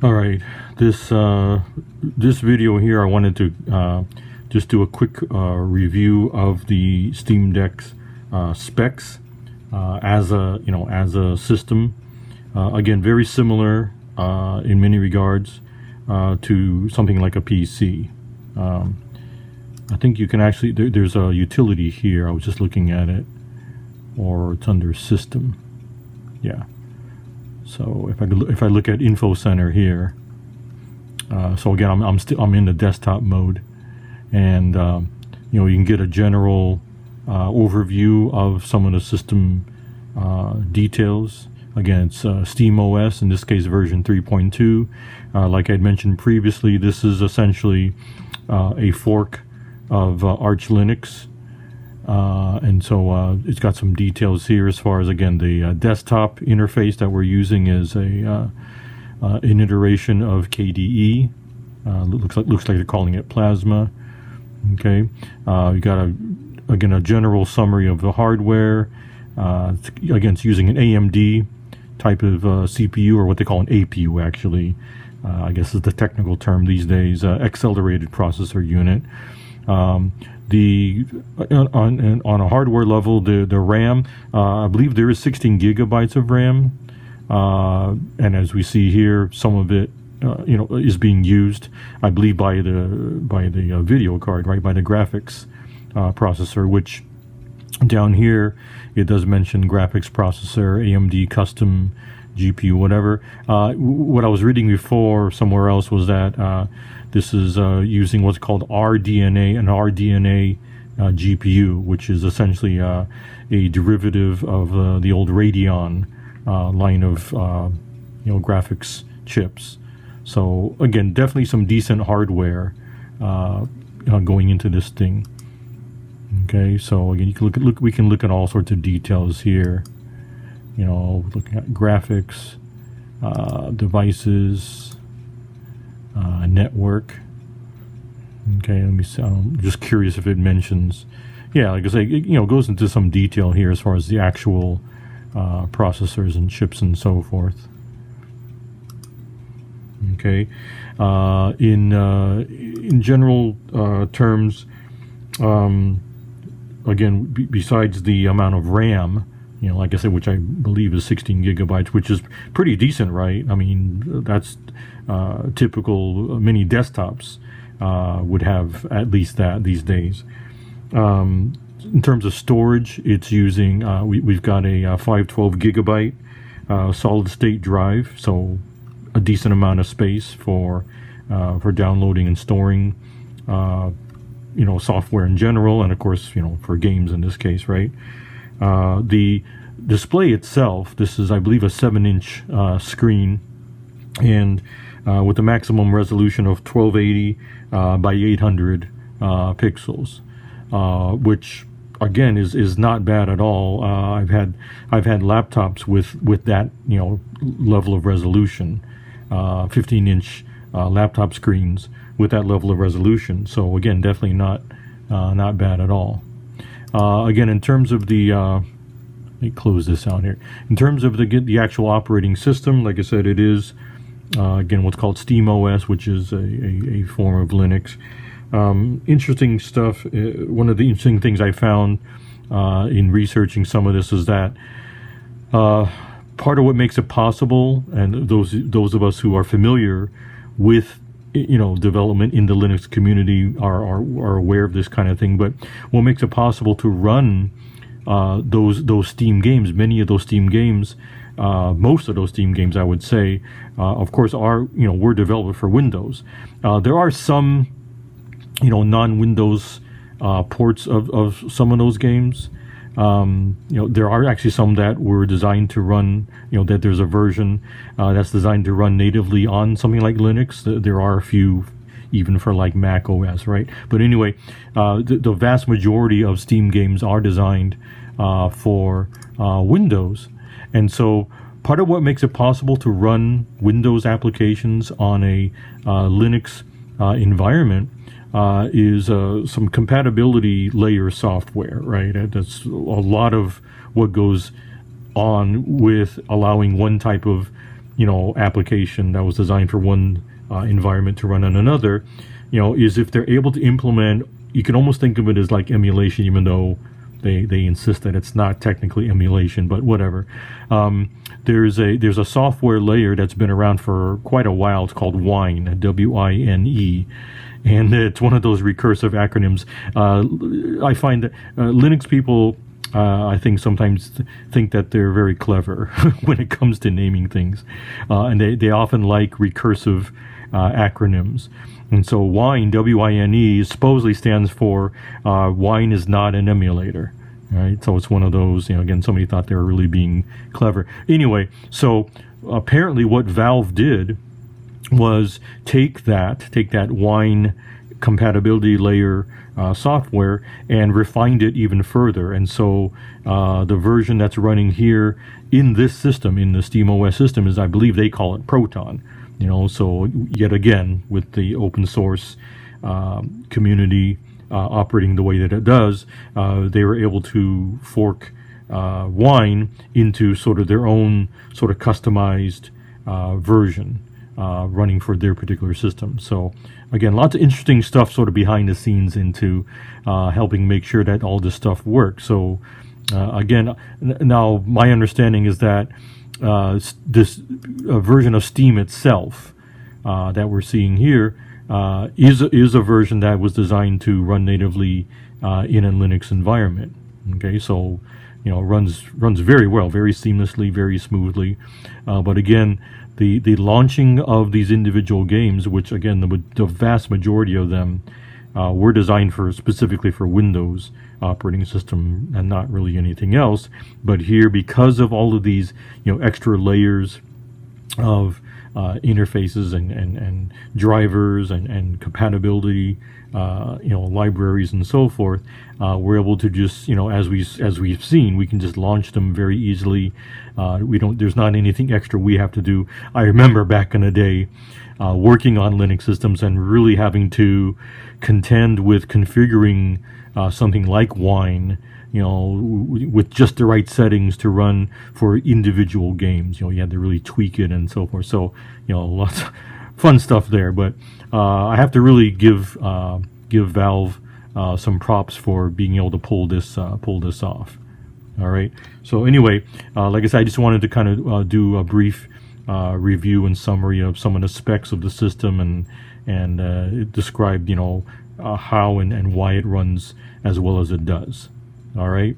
All right, this video here, I wanted to just do a quick review of the Steam Deck's specs as a system. Again, very similar in many regards to something like a PC. I think you can actually there's a utility here. I was just looking at it, or it's under System. Yeah. So if I look at Info Center here, so again I'm in the desktop mode, and you can get a general overview of some of the system details. Again, it's SteamOS, in this case version 3.2. Like I'd mentioned previously, this is essentially a fork of ArchLinux. And so it's got some details here as far as, again, the desktop interface that we're using is an iteration of KDE. Looks like they're calling it Plasma. Okay, we got a general summary of the hardware. It's using an AMD type of CPU, or what they call an APU, actually. I guess is the technical term these days. Accelerated processor unit. On a hardware level, the RAM, I believe there is 16 gigabytes of RAM, and as we see here, some of it is being used, I believe, by the video card, right, by the graphics processor, which down here it does mention graphics processor, AMD custom GPU, whatever. What I was reading before somewhere else was that this is using what's called RDNA, an RDNA GPU, which is essentially a derivative of the old Radeon line of graphics chips. So again, definitely some decent hardware going into this thing. Okay, so again, you can we can look at all sorts of details here. Looking at graphics, devices, network. Okay, let me see. I'm just curious if it mentions. Yeah, like I say, it goes into some detail here as far as the actual processors and chips and so forth. Okay, in general terms, again, besides the amount of RAM, like I said, which I believe is 16 gigabytes, which is pretty decent, right? I mean, that's typical. Many desktops would have at least that these days. In terms of storage, it's using, we've got a 512 gigabyte solid state drive, so a decent amount of space for downloading and storing software in general, and of course, for games in this case, right? The display itself, this is, I believe, a 7-inch screen, and with a maximum resolution of 1280 by 800 pixels, which again is not bad at all. I've had laptops with that level of resolution, 15-inch laptop screens with that level of resolution. So again, definitely not bad at all. Again, in terms of the let me close this out here. In terms of the actual operating system, like I said, it is again what's called SteamOS, which is a form of Linux. Interesting stuff. One of the interesting things I found in researching some of this is that part of what makes it possible, and those of us who are familiar with development in the Linux community are aware of this kind of thing, but what makes it possible to run those Steam games, many of those Steam games, most of those Steam games, I would say, of course, were developed for Windows. There are some non-Windows ports of some of those games. There are actually some that were designed to run, that there's a version that's designed to run natively on something like Linux. There are a few even for like Mac OS, right? But anyway, the vast majority of Steam games are designed for Windows. And so part of what makes it possible to run Windows applications on a Linux environment is some compatibility layer software, right? That's a lot of what goes on with allowing one type of application that was designed for one environment to run on another, is if they're able to implement, you can almost think of it as like emulation, even though they insist that it's not technically emulation, but whatever. There's a software layer that's been around for quite a while. It's called Wine, W-I-N-E. And it's one of those recursive acronyms. I find that Linux people, I think, sometimes think that they're very clever when it comes to naming things. And they often like recursive acronyms. And so Wine, W-I-N-E, supposedly stands for Wine is not an emulator. Right? So it's one of those, again, somebody thought they were really being clever. Anyway, so apparently what Valve did was take that Wine compatibility layer software and refined it even further. And so the version that's running here in this system, in the SteamOS system, is, I believe they call it Proton. So yet again, with the open source community operating the way that it does, they were able to fork Wine into sort of their own sort of customized version running for their particular system. So again, lots of interesting stuff sort of behind the scenes into helping make sure that all this stuff works. So again, now my understanding is that this version of Steam itself that we're seeing here is a version that was designed to run natively in a Linux environment. Okay, so runs very well, very seamlessly, very smoothly. But again, the launching of these individual games, which again the vast majority of them were designed specifically for Windows operating system and not really anything else. But here, because of all of these extra layers of interfaces and drivers and compatibility, libraries and so forth, we're able to just, as we've seen, we can just launch them very easily. There's not anything extra we have to do. I remember back in the day working on Linux systems and really having to contend with configuring something like Wine, with just the right settings to run for individual games. You had to really tweak it and so forth. So, lots of fun stuff there. But I have to really give Valve some props for being able to pull this off. All right. So anyway, like I said, I just wanted to kind of do a brief review and summary of some of the specs of the system and describe how and why it runs as well as it does. All right.